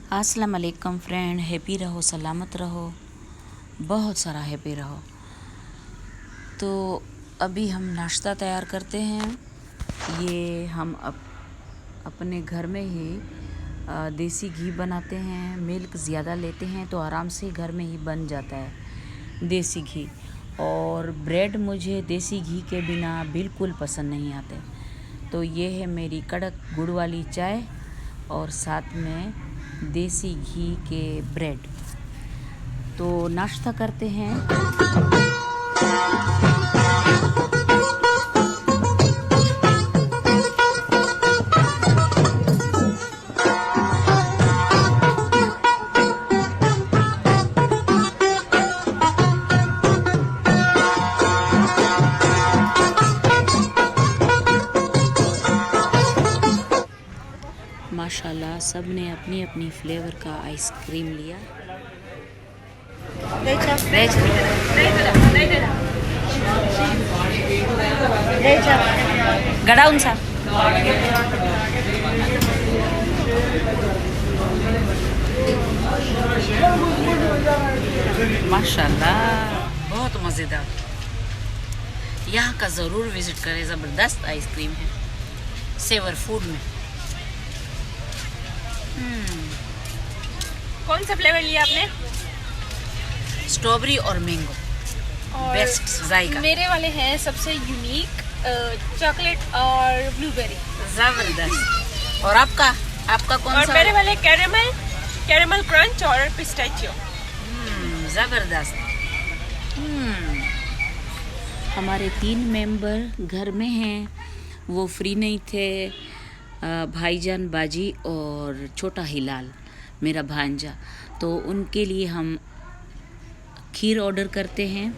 अस्सलाम वालेकुम friend, happy रहो, सलामत रहो, बहुत सारा हैप्पी रहो। तो अभी हम नाश्ता तैयार करते हैं। ये हम अपने घर में ही देसी घी बनाते हैं। मिल्क ज़्यादा लेते हैं तो आराम से घर में ही बन जाता है देसी घी। और ब्रेड मुझे देसी घी के बिना बिल्कुल पसंद नहीं आते। तो ये है मेरी कड़क गुड़ वाली चाय और साथ में देसी घी के ब्रेड। तो नाश्ता करते हैं। माशाल्लाह सब ने अपनी अपनी फ्लेवर का आइसक्रीम लिया। गडाउन सा माशाल्लाह बहुत मज़ेदार। यहाँ का ज़रूर विज़िट करें, ज़बरदस्त आइसक्रीम है सेवर फूड में। कौन सा फ्लेवर लिया आपने? स्ट्रॉबेरी और मैंगो, और बेस्ट जायका। मेरे वाले हैं सबसे यूनिक चॉकलेट और ब्लूबेरी। जबरदस्त। और आपका कौन और सा? मेरे वाले कैरेमल क्रंच और पिस्ताचियो। जबरदस्त। हमारे 3 मेंबर घर में हैं, वो फ्री नहीं थे। भाईजान बाजी और छोटा हिलाल मेरा भांजा। तो उनके लिए हम खीर ऑर्डर करते हैं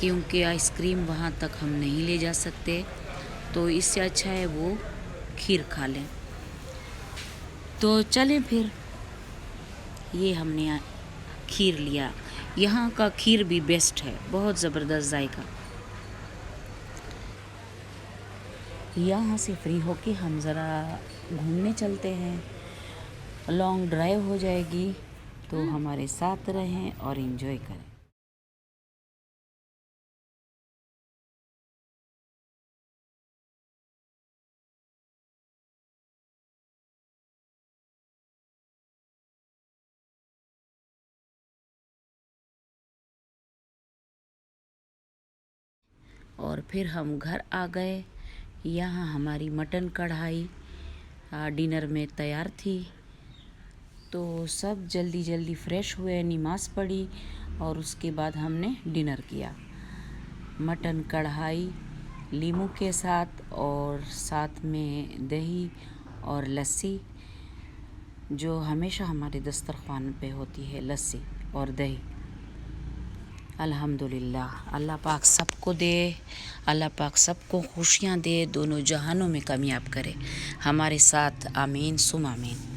क्योंकि आइसक्रीम वहाँ तक हम नहीं ले जा सकते। तो इससे अच्छा है वो खीर खा लें। तो चलें फिर। ये हमने खीर लिया। यहाँ का खीर भी बेस्ट है, बहुत ज़बरदस्त जायका। यहाँ से फ्री होके हम ज़रा घूमने चलते हैं। लॉन्ग ड्राइव हो जाएगी, तो हमारे साथ रहें और एंजॉय करें। और फिर हम घर आ गए। यहाँ हमारी मटन कढ़ाई डिनर में तैयार थी। तो सब जल्दी जल्दी फ्रेश हुए, नमाज़ पढ़ी और उसके बाद हमने डिनर किया। मटन कढ़ाई लीमू के साथ और साथ में दही और लस्सी, जो हमेशा हमारे दस्तरखान पे होती है, लस्सी और दही। अल्हम्दुलिल्लाह, अल्लाह पाक सबको दे, अल्लाह पाक सबको खुशियाँ दे, दोनों जहानों में कामयाब करे हमारे साथ। आमीन सुम आमीन।